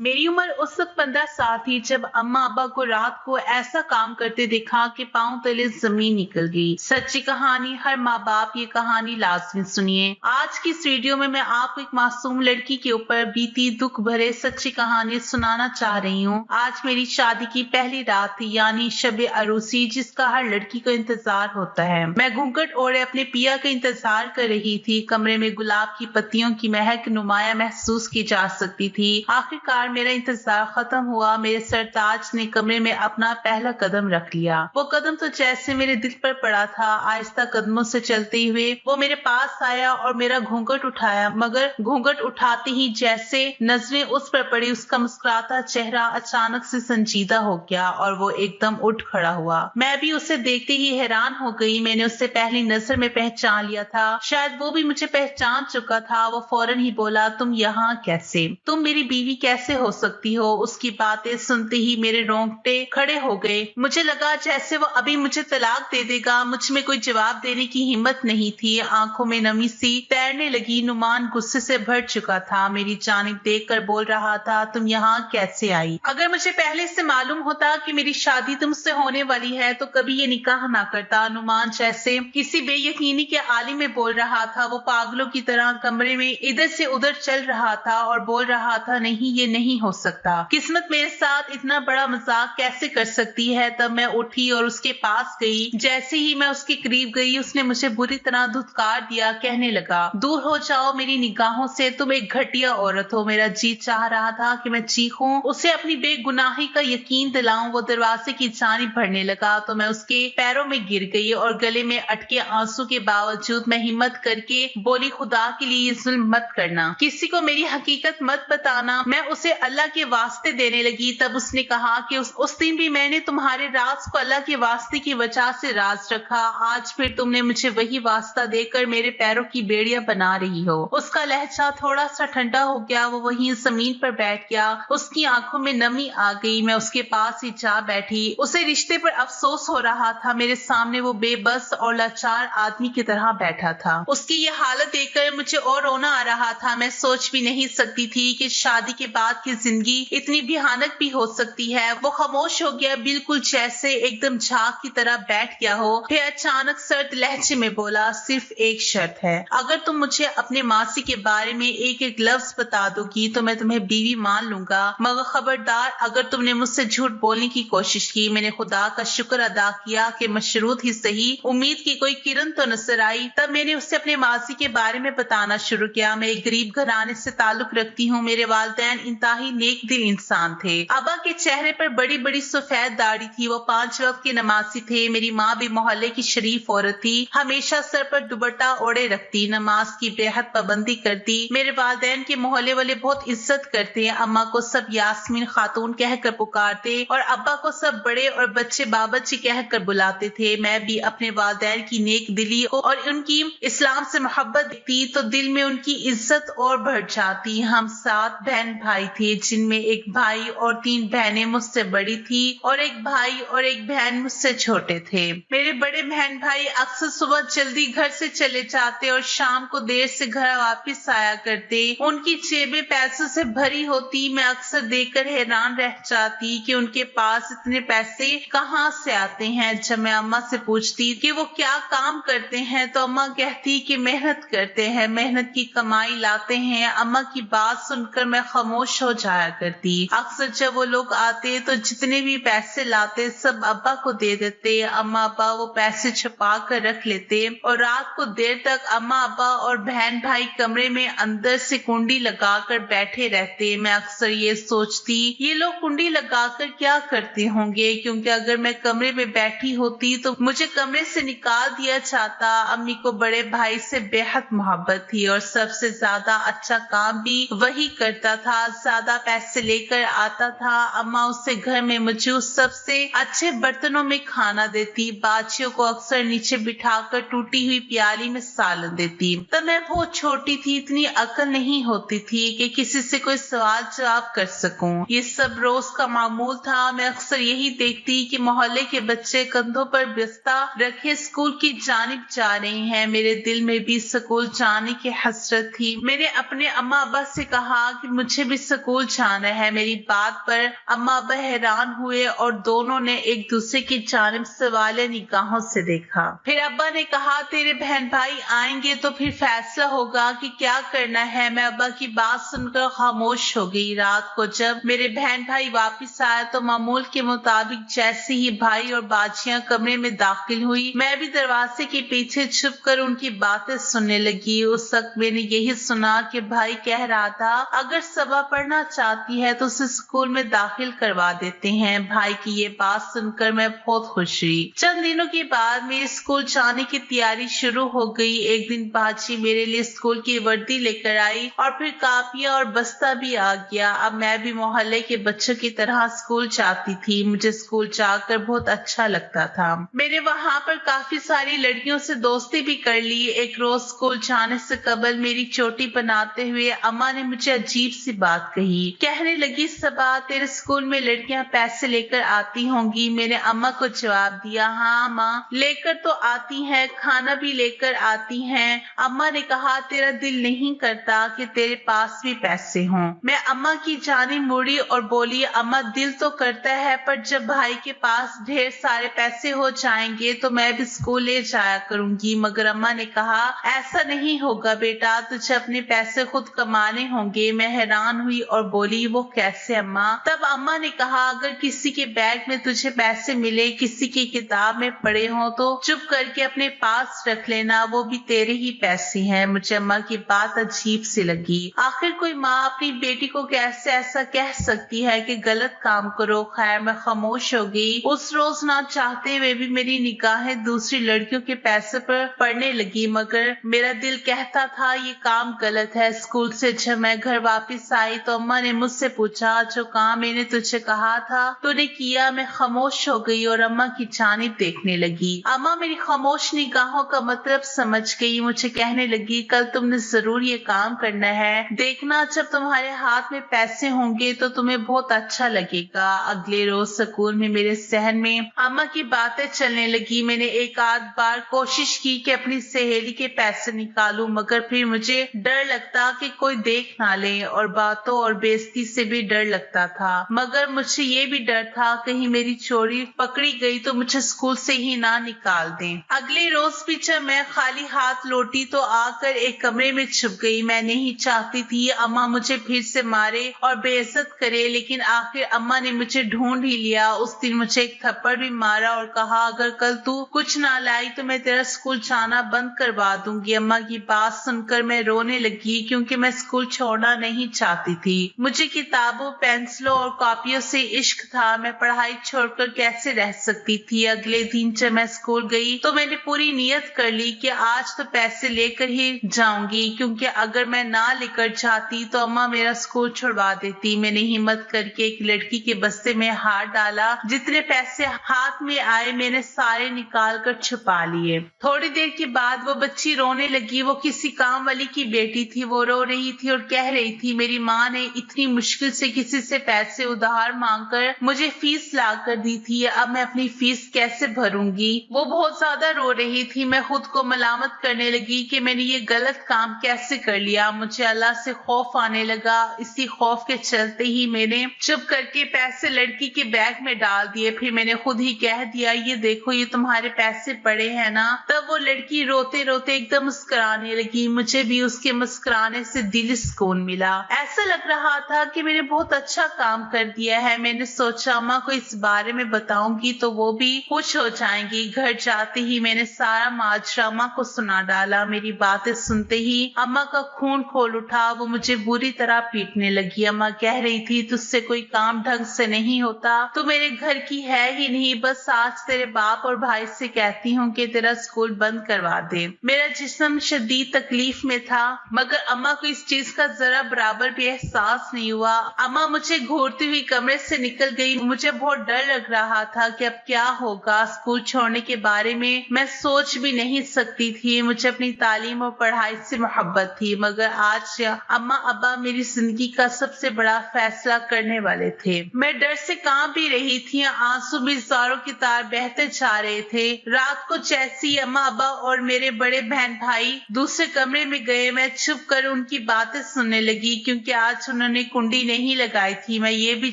मेरी उम्र उस वक्त 15 साल थी जब अम्मा अब्बा को रात को ऐसा काम करते देखा कि पांव तले जमीन निकल गई। सच्ची कहानी, हर माँ बाप ये कहानी लाजमी सुनिए। आज की इस वीडियो में मैं आपको एक मासूम लड़की के ऊपर बीती दुख भरे सच्ची कहानी सुनाना चाह रही हूँ। आज मेरी शादी की पहली रात थी, यानी शब अरूसी, जिसका हर लड़की को इंतजार होता है। मैं घूंघट ओढ़े अपने पिया का इंतजार कर रही थी। कमरे में गुलाब की पत्तियों की महक नुमाया महसूस की जा सकती थी। आखिरकार मेरा इंतजार खत्म हुआ। मेरे सरताज ने कमरे में अपना पहला कदम रख लिया। वो कदम तो जैसे मेरे दिल पर पड़ा था। आहिस्ता कदमों से चलते हुए वो मेरे पास आया और मेरा घूंघट उठाया, मगर घूंघट उठाते ही जैसे नजरें उस पर पड़ी, उसका मुस्कुराता चेहरा अचानक से संजीदा हो गया और वो एकदम उठ खड़ा हुआ। मैं भी उसे देखते ही हैरान हो गई। मैंने उससे पहली नजर में पहचान लिया था, शायद वो भी मुझे पहचान चुका था। वो फौरन ही बोला, तुम यहाँ कैसे? तुम मेरी बीवी कैसे हो सकती हो? उसकी बातें सुनते ही मेरे रोंगटे खड़े हो गए। मुझे लगा जैसे वो अभी मुझे तलाक दे देगा। मुझ में कोई जवाब देने की हिम्मत नहीं थी। आंखों में नमी सी तैरने लगी। नुमान गुस्से से भर चुका था। मेरी जानिब देखकर बोल रहा था, तुम यहाँ कैसे आई? अगर मुझे पहले से मालूम होता कि मेरी शादी तुमसे होने वाली है तो कभी ये निकाह ना करता। नुमान जैसे किसी बेयकीनी के आलिम में बोल रहा था। वो पागलों की तरह कमरे में इधर से उधर चल रहा था और बोल रहा था, नहीं, ये नहीं हो सकता। किस्मत मेरे साथ इतना बड़ा मजाक कैसे कर सकती है? तब मैं उठी और उसके पास गई। जैसे ही मैं उसके करीब गई, उसने मुझे बुरी तरह धुतकार दिया। कहने लगा, दूर हो जाओ मेरी निगाहों से, तुम एक घटिया औरत हो। मेरा जी चाह रहा था कि मैं चीखूं, उसे अपनी बेगुनाही का यकीन दिलाऊं। वो दरवाजे की जानिब बढ़ने लगा तो मैं उसके पैरों में गिर गई और गले में अटके आंसू के बावजूद मैं हिम्मत करके बोली, खुदा के लिए ये जुल्म मत करना, किसी को मेरी हकीकत मत बताना। मैं उसे अल्लाह के वास्ते देने लगी। तब उसने कहा कि उस दिन भी मैंने तुम्हारे राज को अल्लाह के वास्ते की वजह से राज रखा। आज फिर तुमने मुझे वही वास्ता देकर मेरे पैरों की बेड़ियां बना रही हो। उसका लहजा थोड़ा सा ठंडा हो गया। वो वहीं जमीन पर बैठ गया। उसकी आंखों में नमी आ गई। मैं उसके पास ही जा बैठी। उसे रिश्ते पर अफसोस हो रहा था। मेरे सामने वो बेबस और लाचार आदमी की तरह बैठा था। उसकी ये हालत देखकर मुझे और रोना आ रहा था। मैं सोच भी नहीं सकती थी कि शादी के बाद की जिंदगी इतनी भयानक भी हो सकती है। वो खामोश हो गया, बिल्कुल जैसे एकदम झाग की तरह बैठ गया हो। फिर अचानक सर्द लहजे में बोला, सिर्फ एक शर्त है, अगर तुम मुझे अपने मासी के बारे में एक एक लफ्ज बता दोगी तो मैं तुम्हें बीवी मान लूंगा, मगर खबरदार अगर तुमने मुझसे झूठ बोलने की कोशिश की। मैंने खुदा का शुक्र अदा किया कि मशरूत ही सही उम्मीद की कोई किरण तो नजर आई। तब मैंने उससे अपने मासी के बारे में बताना शुरू किया। मैं एक गरीब घराने से ताल्लुक रखती हूँ। मेरे वालिदैन इंतहाई नेक दिल इंसान थे। अब्बा के चेहरे पर बड़ी बड़ी सफेद दाढ़ी थी। वो 5 वक्त के नमाजी थे। मेरी माँ भी मोहल्ले की शरीफ औरत थी, हमेशा सर पर दुपट्टा ओढ़े रखती, नमाज की बेहद पाबंदी करती। मेरे वालिदैन के मोहल्ले वाले बहुत इज्जत करते। अम्मा को सब यास्मीन खातून कहकर पुकारते और अब्बा को सब बड़े और बच्चे बाबची कहकर बुलाते थे। मैं भी अपने वालिदैन की नेक दिली और उनकी इस्लाम से मोहब्बत देखती तो दिल में उनकी इज्जत और बढ़ जाती। हम 7 बहन भाई थे, जिनमें एक भाई और 3 बहनें मुझसे बड़ी थी और एक भाई और एक बहन मुझसे छोटे थे। मेरे बड़े बहन भाई अक्सर सुबह जल्दी घर से चले जाते और शाम को देर से घर वापस आया करते। उनकी जेबें पैसों से भरी होती। मैं अक्सर देखकर हैरान रह जाती कि उनके पास इतने पैसे कहाँ से आते हैं। जब मैं अम्मा से पूछती कि वो क्या काम करते हैं तो अम्मा कहती कि मेहनत करते हैं, मेहनत की कमाई लाते हैं। अम्मा की बात सुनकर मैं खामोश हो जाया करती। अक्सर जब वो लोग आते तो जितने भी पैसे लाते सब अब्बा को दे देते। अम्मा अब्बा वो पैसे छुपा कर रख लेते और रात को देर तक अम्मा अब्बा और बहन भाई कमरे में अंदर से कुंडी लगाकर बैठे रहते। मैं अक्सर ये सोचती, ये लोग कुंडी लगाकर क्या करते होंगे, क्योंकि अगर मैं कमरे में बैठी होती तो मुझे कमरे से निकाल दिया जाता। अम्मी को बड़े भाई से बेहद मोहब्बत थी और सबसे ज्यादा अच्छा काम भी वही करता था। ज्यादा पैसे लेकर आता था। अम्मा उससे घर में मौजूद सबसे अच्छे बर्तनों में खाना देती। बाचियों को अक्सर नीचे बिठाकर टूटी हुई प्याली में सालन देती। तब मैं बहुत छोटी थी, इतनी अकल नहीं होती थी कि किसी से कोई सवाल जवाब कर सकूं। ये सब रोज का मामूल था। मैं अक्सर यही देखती कि मोहल्ले के बच्चे कंधों पर बिस्ता रखे स्कूल की जानिब जा रहे हैं। मेरे दिल में भी स्कूल जाने की हसरत थी। मैंने अपने अम्मा अब्बा से कहा कि मुझे भी स्कूल स्कूल जाना है। मेरी बात पर अम्मा अब्बा हैरान हुए और दोनों ने एक दूसरे की जानिब सवालिया निगाहों से देखा। फिर अब्बा ने कहा, तेरे बहन भाई आएंगे तो फिर फैसला होगा कि क्या करना है। मैं अब्बा की बात सुनकर खामोश हो गई। रात को जब मेरे बहन भाई वापस आए तो मामूल के मुताबिक जैसे ही भाई और बाजियां कमरे में दाखिल हुई, मैं भी दरवाजे के पीछे छुपकर उनकी बातें सुनने लगी। उस वक्त मैंने यही सुना कि भाई कह रहा था, अगर सबा पढ़ना चाहती है तो उसे स्कूल में दाखिल करवा देते हैं। भाई की ये बात सुनकर मैं बहुत खुश हुई। चंद दिनों के बाद मेरे स्कूल जाने की तैयारी शुरू हो गई। एक दिन बाजी मेरे लिए स्कूल की वर्दी लेकर आई और फिर कापियां और बस्ता भी आ गया। अब मैं भी मोहल्ले के बच्चों की तरह स्कूल जाती थी। मुझे स्कूल जाकर बहुत अच्छा लगता था। मैंने वहाँ पर काफी सारी लड़कियों से दोस्ती भी कर ली। एक रोज स्कूल जाने से कबल मेरी चोटी बनाते हुए अम्मा ने मुझे अजीब सी बात कही। कहने लगी, सबा तेरे स्कूल में लड़कियां पैसे लेकर आती होंगी। मैंने अम्मा को जवाब दिया, हाँ माँ, लेकर तो आती हैं, खाना भी लेकर आती हैं। अम्मा ने कहा, तेरा दिल नहीं करता कि तेरे पास भी पैसे हों। मैं अम्मा की जानिब मुड़ी और बोली, अम्मा दिल तो करता है, पर जब भाई के पास ढेर सारे पैसे हो जाएंगे तो मैं भी स्कूल ले जाया करूंगी। मगर अम्मा ने कहा, ऐसा नहीं होगा बेटा, तुझे अपने पैसे खुद कमाने होंगे। मैं हैरान हुई और बोली, वो कैसे अम्मा? तब अम्मा ने कहा, अगर किसी के बैग में तुझे पैसे मिले, किसी की किताब में पड़े हो तो चुप करके अपने पास रख लेना, वो भी तेरे ही पैसे हैं। मुझे अम्मा की बात अजीब सी लगी। आखिर कोई माँ अपनी बेटी को कैसे ऐसा कह सकती है कि गलत काम करो। खैर मैं खामोश हो गई। उस रोज ना चाहते हुए भी मेरी निगाहें दूसरी लड़कियों के पैसे पर पड़ने लगी, मगर मेरा दिल कहता था ये काम गलत है। स्कूल से जब मैं घर वापस आई तो अम्मा ने मुझसे पूछा, जो काम मैंने तुझे कहा था तूने किया? मैं खामोश हो गई और अम्मा की जानिब देखने लगी। अम्मा मेरी खामोश निगाहों का मतलब समझ गई। मुझे कहने लगी, कल तुमने जरूर ये काम करना है, देखना जब तुम्हारे हाथ में पैसे होंगे तो तुम्हें बहुत अच्छा लगेगा। अगले रोज स्कूल में मेरे सहन में अम्मा की बातें चलने लगी। मैंने एक आध बार कोशिश की कि अपनी सहेली के पैसे निकालूं, मगर फिर मुझे डर लगता कि कोई देख ना ले और बातों और बेइज्जती से भी डर लगता था। मगर मुझे ये भी डर था कहीं मेरी चोरी पकड़ी गई तो मुझे स्कूल से ही ना निकाल दें। अगले रोज भी जब मैं खाली हाथ लौटी तो आकर एक कमरे में छुप गई। मैं नहीं चाहती थी अम्मा मुझे फिर से मारे और बेइज्जत करे, लेकिन आखिर अम्मा ने मुझे ढूंढ ही लिया। उस दिन मुझे एक थप्पड़ भी मारा और कहा, अगर कल तू कुछ ना लाई तो मैं तेरा स्कूल जाना बंद करवा दूंगी। अम्मा की बात सुनकर मैं रोने लगी क्योंकि मैं स्कूल छोड़ना नहीं चाहती थी। मुझे किताबों, पेंसिलों और कॉपियों से इश्क था। मैं पढ़ाई छोड़कर कैसे रह सकती थी। अगले दिन जब मैं स्कूल गई तो मैंने पूरी नियत कर ली कि आज तो पैसे लेकर ही जाऊंगी, क्योंकि अगर मैं ना लेकर जाती तो अम्मा मेरा स्कूल छुड़वा देती। मैंने हिम्मत करके एक लड़की के बस्ते में हाथ डाला। जितने पैसे हाथ में आए मैंने सारे निकाल कर छुपा लिए। थोड़ी देर के बाद वो बच्ची रोने लगी। वो किसी काम वाली की बेटी थी। वो रो रही थी और कह रही थी, मेरी माँ ने इतनी मुश्किल से किसी से पैसे उधार मांगकर मुझे फीस ला कर दी थी, अब मैं अपनी फीस कैसे भरूंगी? वो बहुत ज्यादा रो रही थी। मैं खुद को मलामत करने लगी कि मैंने ये गलत काम कैसे कर लिया। मुझे अल्लाह से खौफ आने लगा। इसी खौफ के चलते ही मैंने चुप करके पैसे लड़की के बैग में डाल दिए। फिर मैंने खुद ही कह दिया, ये देखो ये तुम्हारे पैसे पड़े हैं ना। तब वो लड़की रोते रोते एकदम मुस्कुराने लगी। मुझे भी उसके मुस्कुराने से दिल सुकून मिला। ऐसा लग रहा था कि मैंने बहुत अच्छा काम कर दिया है। मैंने सोचा अम्मा को इस बारे में बताऊंगी तो वो भी खुश हो जाएंगी। घर जाते ही मैंने सारा माजरा अम्मा को सुना डाला। मेरी बातें सुनते ही अम्मा का खून खोल उठा। वो मुझे बुरी तरह पीटने लगी। अम्मा कह रही थी, तुझसे कोई काम ढंग से नहीं होता, तू मेरे घर की है ही नहीं। बस आज तेरे बाप और भाई से कहती हूँ कि तेरा स्कूल बंद करवा दे। मेरा जिस्म शदीद तकलीफ में था, मगर अम्मा को इस चीज का जरा बराबर भी एहसास नहीं हुआ। अम्मा मुझे घूरती हुई कमरे से निकल गई। मुझे बहुत डर लग रहा था कि अब क्या होगा। स्कूल छोड़ने के बारे में मैं सोच भी नहीं सकती थी। मुझे अपनी तालीम और पढ़ाई से मोहब्बत थी, मगर आज अम्मा अब्बा मेरी जिंदगी का सबसे बड़ा फैसला करने वाले थे। मैं डर से कांप भी रही थी। आंसू भी ज़ारों की तार बहते जा रहे थे। रात को जैसी अम्मा अब्बा और मेरे बड़े बहन भाई दूसरे कमरे में गए, मैं छुप कर उनकी बातें सुनने लगी, क्योंकि आज उन्होंने कुंडी नहीं लगाई थी। मैं ये भी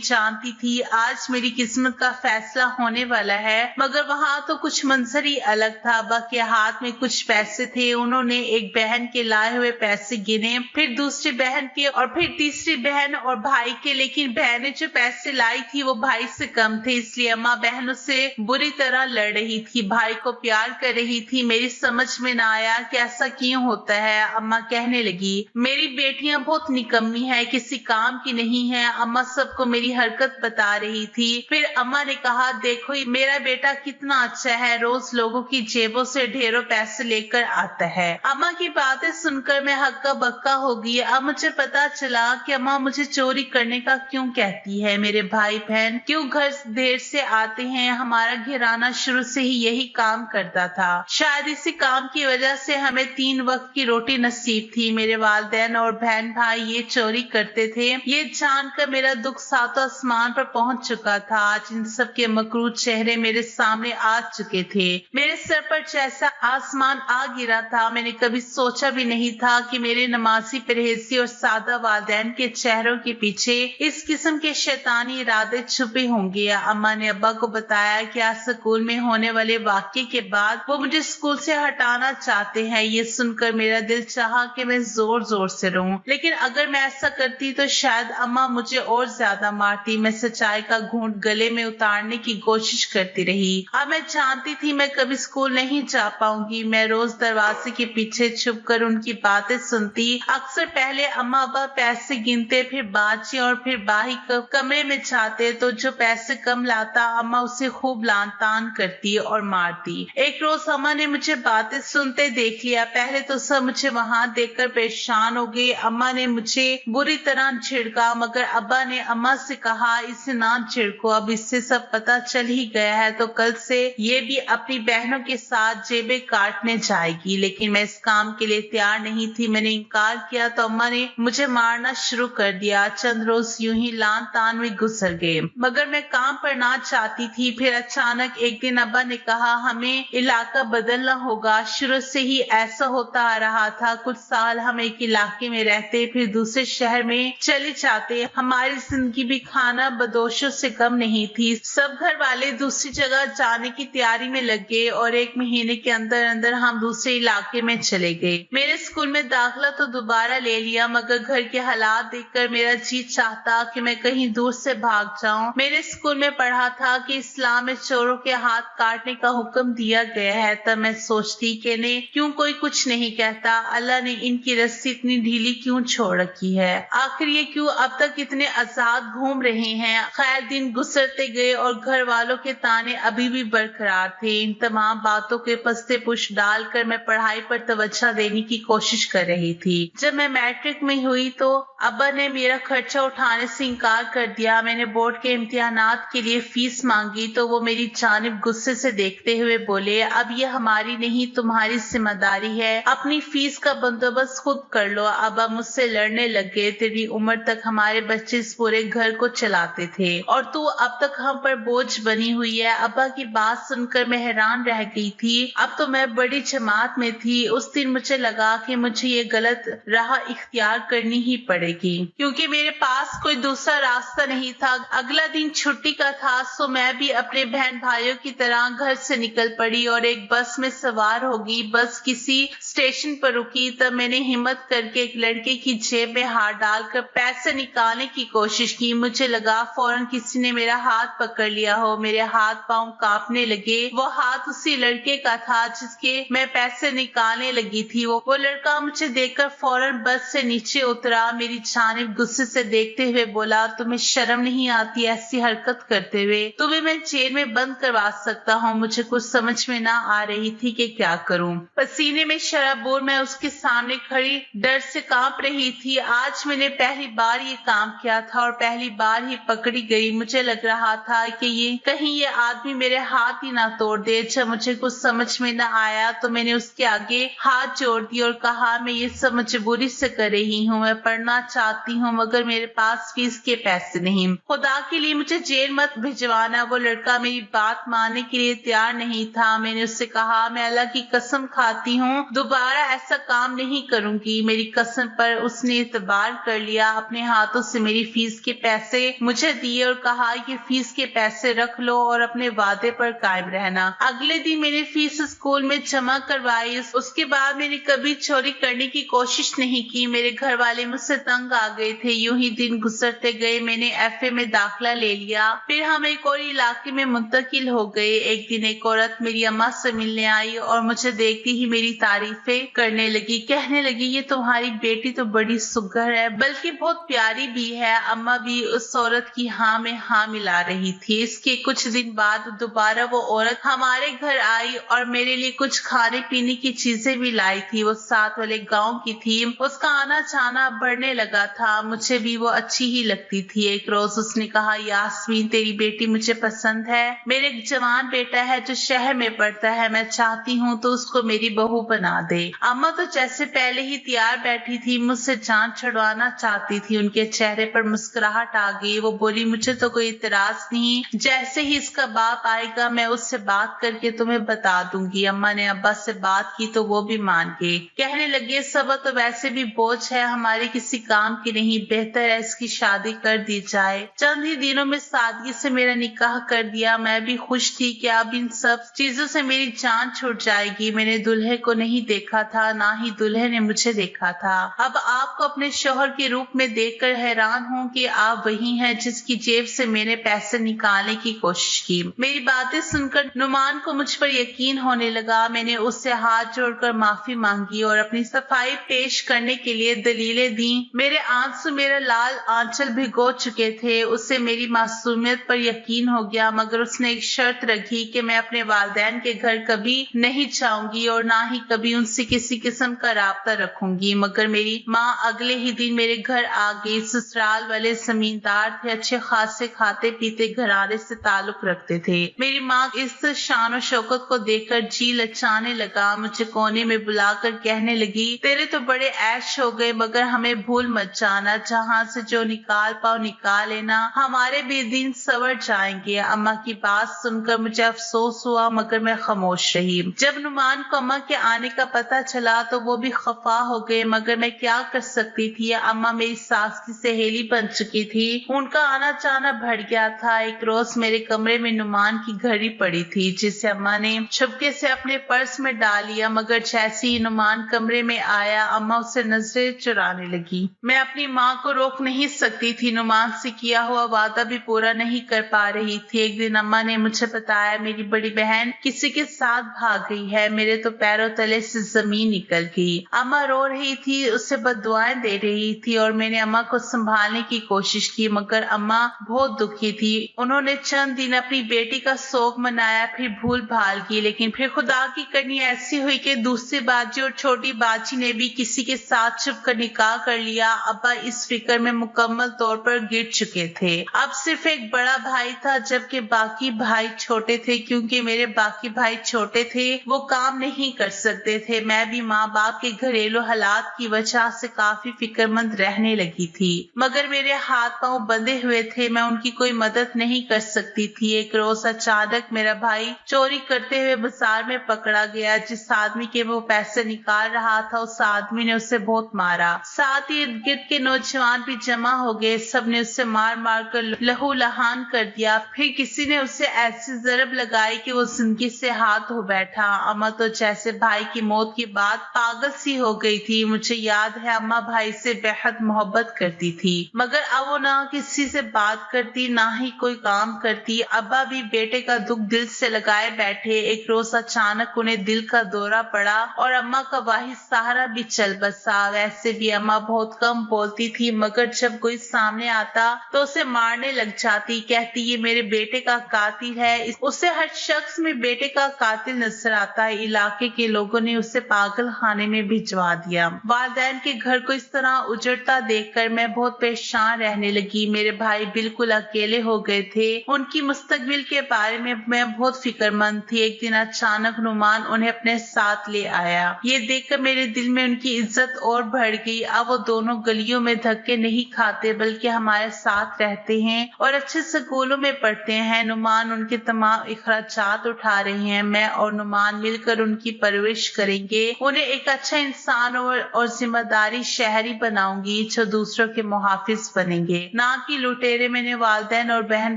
जानती थी आज मेरी किस्मत का फैसला होने वाला है, मगर वहाँ तो कुछ मंजर ही अलग था। अब्बा के हाथ में कुछ पैसे थे। उन्होंने एक बहन के लाए हुए पैसे गिने, फिर दूसरी बहन के, और फिर तीसरी बहन और भाई के। लेकिन बहनें जो पैसे लाई थी वो भाई से कम थे, इसलिए अम्मा बहनों से बुरी तरह लड़ रही थी, भाई को प्यार कर रही थी। मेरी समझ में ना आया कि ऐसा क्यों होता है। अम्मा कहने लगी, मेरी बेटियां बहुत निकम्मी है, किसी काम की नहीं है। अम्मा सबको मेरी हरकत बता रही थी। फिर अम्मा ने कहा, देखो मेरा बेटा कितना अच्छा है, रोज लोगों की जेबों से ढेरों पैसे लेकर आता है। अम्मा की बातें सुनकर मैं हक्का बक्का हो गई। अब मुझे पता चला कि अम्मा मुझे चोरी करने का क्यों कहती है। मेरे भाई बहन क्यों घर देर से आते हैं। हमारा घराना शुरू से ही यही काम करता था। शायद इसी काम की वजह से हमें 3 वक्त की रोटी नसीब थी। मेरे वालिदैन और बहन भाई ये चोरी करते थे। ये जानकर मेरा दुख सातों आसमान पर पहुंच चुका था। आज इन सब के मकरूज चेहरे मेरे सामने आ चुके थे। मेरे सर पर जैसा आसमान आ गिरा था। मैंने कभी सोचा भी नहीं था कि मेरे नमाजी, परहेजी और सादा वालिदैन के चेहरों के पीछे इस किस्म के शैतानी इरादे छुपे होंगे। अम्मा ने अब्बा को बताया कि आज स्कूल में होने वाले वाक़ये के बाद वो मुझे स्कूल से हटाना चाहते हैं। ये सुनकर मेरा दिल चाहा कि मैं जोर जोर से रोऊं, लेकिन अगर मैं ऐसा करती तो शायद अम्मा मुझे और ज्यादा मारती। मैं सच्चाई का घूंट गले में उतारने की कोशिश करती रही। अब मैं जानती थी मैं कभी स्कूल नहीं जा पाऊंगी। मैं रोज दरवाजे के पीछे छुप कर उनकी बातें सुनती। अक्सर पहले अम्मा अब्बा पैसे गिनते, फिर बाजी और फिर बाही कमरे में जाते, तो जो पैसे कम लाता अम्मा उसे खूब लान तान करती और मारती। एक रोज अम्मा ने मुझे बातें सुनते देख लिया। पहले तो सब मुझे वहां देखकर परेशान हो गए। अम्मा ने मुझे बुरी तरह झिड़का, मगर अब्बा ने अम्मा से कहा, इसे ना झिड़को, अब इससे सब पता चल ही गया है तो कल से ये भी अपनी बहनों के साथ जेबें काटने जाएगी। लेकिन मैं इस काम के लिए तैयार नहीं थी। मैंने इनकार किया तो अम्मा ने मुझे मारना शुरू कर दिया। चंद रोज यूं ही लान तान में गुजर गए, मगर मैं काम पर ना चाहती थी। फिर अचानक एक दिन अब्बा ने कहा, हमें इलाका बदलना होगा। शुरू से ही ऐसा होता आ रहा था। कुछ साल हम एक इलाके में रहते, फिर दूसरे शहर में चले जाते। हमारी जिंदगी भी खाना बदोशों से कम नहीं थी। सब घर वाले दूसरी जगह जाने की तैयारी में लग गए और 1 महीने के अंदर अंदर हम दूसरे इलाके में चले गए। मेरे स्कूल में दाखिला तो दोबारा ले लिया, मगर घर के हालात देखकर मेरा जी चाहता कि मैं कहीं दूर से भाग जाऊं। मेरे स्कूल में पढ़ा था कि इस्लाम में चोरों के हाथ काटने का हुक्म दिया गया है। तब मैं सोचती कि इन्हें क्यों कोई कुछ नहीं कहता। अल्लाह ने इनकी रस्सी इतनी ढीली क्यों छोड़ रखी है। आखिर ये क्यों अब तक इतने आजाद घूम रहे हैं। खैर दिन गुजरते गए और घर वालों के ताने अभी भी बरकरार थे। इन तमाम बातों के पस्ते पुश डालकर मैं पढ़ाई पर तवज्जो देने की कोशिश कर रही थी। जब मैं मैट्रिक में हुई तो अब्बा ने मेरा खर्चा उठाने से इनकार कर दिया। मैंने बोर्ड के इम्तिहानात के लिए फीस मांगी तो वो मेरी जानिब गुस्से से देखते हुए बोले, अब ये हमारी नहीं तुम्हारी जिम्मेदारी है, अपनी फीस का बंदोबस्त खुद कर लो। अब्बा मुझसे लड़ने लग गए, तेरी उम्र तक हमारे बच्चे इस पूरे घर को चलाते थे और तू अब तक हम पर बोझ बनी हुई है। अब्बा की बात सुनकर मैं हैरान रह गई थी। अब तो मैं बड़ी जमात में थी। उस दिन मुझे लगा कि मुझे ये गलत राह इख्तियार करनी ही पड़ेगी, क्योंकि मेरे पास कोई दूसरा रास्ता नहीं था। अगला दिन छुट्टी का था, सो मैं भी अपने बहन भाइयों की तरह घर से निकल पड़ी और एक बस में सवार होगी। बस किसी स्टेशन पर रुकी, तब मैंने हिम्मत करके एक लड़के की जेब में हाथ डालकर पैसे निकालने की कोशिश की। मुझे लगा फौरन किसी ने मेरा हाथ पकड़ लिया हो। मेरे हाथ पांव कांपने लगे। वो हाथ उसी लड़के का था जिसके मैं पैसे निकालने लगी थी। वो लड़का मुझे देखकर फौरन बस से नीचे उतरा। मेरी जानिब गुस्से से देखते हुए बोला, तुम्हें शर्म नहीं आती ऐसी हरकत करते हुए? तुम्हें मैं जेल में बंद करवा सकता हूँ। मुझे कुछ समझ में ना आ रही थी कि क्या करूँ। पसीने में शराबोर मैं उसके सामने खड़ी डर से कांप रही थी। आज मैंने पहली बार ये काम किया था और पहली बार ही पकड़ी गई। मुझे लग रहा था कि कहीं ये आदमी मेरे हाथ ही ना तोड़ दे। जब मुझे कुछ समझ में न आया तो मैंने उसके आगे हाथ जोड़ दिया और कहा, मैं ये सब मजबूरी से कर रही हूँ। मैं पढ़ना चाहती हूँ मगर मेरे पास फीस के पैसे नहीं। खुदा के लिए मुझे जेल मत भिजवाना। वो लड़का मेरी बात मानने के लिए तैयार नहीं था। मैंने उससे कहा, मैं अल्लाह की कसम खाती हूँ दोबारा ऐसा काम नहीं करूंगी। मेरी कसम पर उसने इतबार कर लिया, अपने हाथों से मेरी फीस के पैसे मुझे दिए और कहा ये फीस के पैसे रख लो और अपने वादे पर कायम रहना। अगले दिन मैंने फीस स्कूल में जमा करवाई। उसके बाद मैंने कभी चोरी करने की कोशिश नहीं की। मेरे घर वाले मुझसे तंग आ गए थे। यूं ही दिन गुजरते गए। मैंने एफए में दाखिला ले लिया। फिर हम एक और इलाके में मुंतकिल हो गए। एक दिन एक औरत मेरी अम्मा से मिलने आई और मुझे देखती ही मेरी तारीफें करने लगी। कहने लगी ये तुम्हारी बेटी तो बड़ी सुघर है, बल्कि बहुत प्यारी भी है। अम्मा भी उस औरत की हाँ में हाँ मिला रही थी। इसके कुछ दिन बाद दोबारा वो औरत हमारे घर आई और मेरे लिए कुछ खाने पीने की चीजें भी लाई थी। वो साथ वाले गांव की थी। उसका आना जाना बढ़ने लगा था। मुझे भी वो अच्छी ही लगती थी। एक रोज उसने कहा यास्मीन तेरी बेटी मुझे पसंद है। मेरे एक जवान बेटा है जो शहर में पढ़ता है। मैं चाहती हूँ तो उसको मेरी बहू बना दे। अम्मा तो जैसे पहले ही तैयार बैठी थी, मुझसे जान छुड़वाना चाहती थी। उनके चेहरे पर मुस्कुराहट आ गई। वो बोली मुझे तो कोई इतराज नहीं, जैसे ही इसका बाप आएगा मैं उससे बात करके तुम्हें बता दूंगी। अम्मा ने अब्बा से बात की तो वो भी मान गए। कहने लगे सबा तो वैसे भी बोझ है, हमारे किसी काम की नहीं, बेहतर है इसकी शादी कर दी जाए। चंद ही दिनों में सादगी से मेरा निकाह कर दिया। मैं भी खुश थी कि अब इन सब चीजों से मेरी जान छूट जाएगी। मैंने दुल्हे को नहीं देखा था, ना ही दुल्हे ने मुझे देखा था। अब आपको अपने शौहर के रूप में देखकर हैरान हूँ कि आप वही हैं जिसकी जेब से मैंने पैसे निकालने की कोशिश की। मेरी बातें सुनकर नुमान को मुझ पर यकीन होने लगा। मैंने उससे हाथ जोड़कर माफी मांगी और अपनी सफाई पेश करने के लिए दलीलें दी। मेरे आंसू मेरा लाल आंचल भिगो चुके थे। उससे मेरी मासूमियत पर यकीन हो गया, मगर उसने एक शर्त रखी कि मैं अपने वालिदैन के घर कभी नहीं जाऊंगी और ना ही कभी उनसे किसी किस्म का राब्ता रखूंगी। मगर मेरी माँ अगले ही दिन मेरे घर आ गई। ससुराल वाले जमींदार थे, अच्छे खासे खाते पीते घराने से ताल्लुक रखते थे। मेरी माँ इस शान और शौकत को देखकर जी लचाने लगा। मुझे कोने में बुलाकर कहने लगी तेरे तो बड़े ऐश हो गए, मगर हमें भूल मत जाना। जहाँ से जो निकाल पाओ निकाल लेना, हमारे भी दिन सवर जाएंगे। अम्मा की बात सुनकर मुझे अफसोस हुआ, मगर मैं खामोश रही। जब नुमान को अम्मा के आने का पता चला तो वो भी खफा हो गए, मगर मैं क्या कर सकती थी। अम्मा मेरी सास की सहेली बन चुकी थी। उनका आना जाना बढ़ गया था। एक रोज मेरे कमरे में नुमान की घड़ी पड़ी थी, जिसे अम्मा ने छुपके से अपने पर्स में डाल लिया। मगर जैसे ही नुमान कमरे में आया, अम्मा उससे नजरें चुराने लगी। मैं अपनी माँ को रोक नहीं सकती थी। नुमान से किया हुआ वादा भी पूरा नहीं कर पा रही थी। एक दिन अम्मा ने मुझे बताया मेरी बड़ी बहन किसी के साथ भाग गई है। मेरे तो पैरों तले से जमीन निकल गई। अम्मा रो रही थी, उससे बद्दुआएं दे रही थी और मैंने अम्मा को संभालने की कोशिश की, मगर अम्मा बहुत दुखी थी। उन्होंने चंद दिन अपनी बेटी का शोक मनाया, फिर भूल भाल की। लेकिन फिर खुदा की करनी ऐसी हुई कि दूसरी बाजी और छोटी बाजी ने भी किसी के साथ छुप कर निकाह कर लिया। अब्बा इस फिक्र में मुकम्मल तौर पर गिर चुके थे। अब सिर्फ एक बड़ा भाई था, जबकि बाकी भाई छोटे थे। क्योंकि मेरे बाकी भाई छोटे थे, वो काम नहीं कर सकते थे। मैं भी माँ बाप के घरेलू हालात की वजह से काफी फिक्रमंद रहने लगी थी, मगर मेरे हाथ पांव बंधे हुए थे। मैं उनकी कोई मदद नहीं कर सकती थी। एक रोज अचानक मेरा भाई चोरी करते हुए बाजार में पकड़ा गया। जिस आदमी के वो पैसे निकाल रहा था, उस आदमी ने उसे बहुत मारा। साथ ही इर्द गिर्द के नौजवान भी जमा हो गए। सबने उसे मार मार कर लहू लहान कर दिया। फिर किसी ने उसे ऐसी जरब लगाई कि वो जिंदगी से हाथ धो बैठा। अम्मा तो जैसे भाई की मौत के बाद पागल सी हो गई थी। मुझे याद है अम्मा भाई से बेहद मोहब्बत करती थी, मगर अब वो ना किसी से बात करती, ना ही कोई काम करती। अब्बा भी बेटे का दुख दिल से लगाए बैठे। एक रोज अचानक उन्हें दिल का दौरा पड़ा और अम्मा का वाहिद सहारा भी चल बसा। वैसे भी अम्मा बहुत कम बोलती थी, मगर जब कोई सामने आता तो उसे मारने लग जाती। कहती ये मेरे बेटे का कातिल है। उसे हर शख्स में बेटे का कातिल नजर आता है। इलाके के लोगों ने उसे पागल खाने में भिजवा दिया। वालिदैन के घर को इस तरह उजड़ता देखकर मैं बहुत परेशान रहने लगी। मेरे भाई बिल्कुल अकेले हो गए थे। उनकी मुस्तकबिल के बारे में मैं बहुत फिक्रमंद थी। एक दिन अचानक नुमान उन्हें अपने साथ ले आया। ये देखकर मेरे दिल में उनकी इज्जत और बढ़ गई। अब वो दोनों गलियों में धक्के नहीं खाते, बल्कि हमारे साथ रहते हैं और अच्छे स्कूलों में पढ़ते हैं। नुमान उनके तमाम इखराजात उठा रहे हैं। मैं और नुमान मिलकर उनकी परवरिश करेंगे। उन्हें एक अच्छा इंसान और जिम्मेदारी शहरी बनाऊंगी। बीच और दूसरों के मुहाफिज बनेंगे, ना कि लुटेरे। मैंने वालिदैन और बहन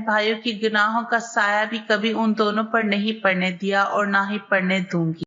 भाइयों की गुनाहों का साया भी कभी उन दोनों पर नहीं पड़ने दिया और ना ही पड़ने दूंगी।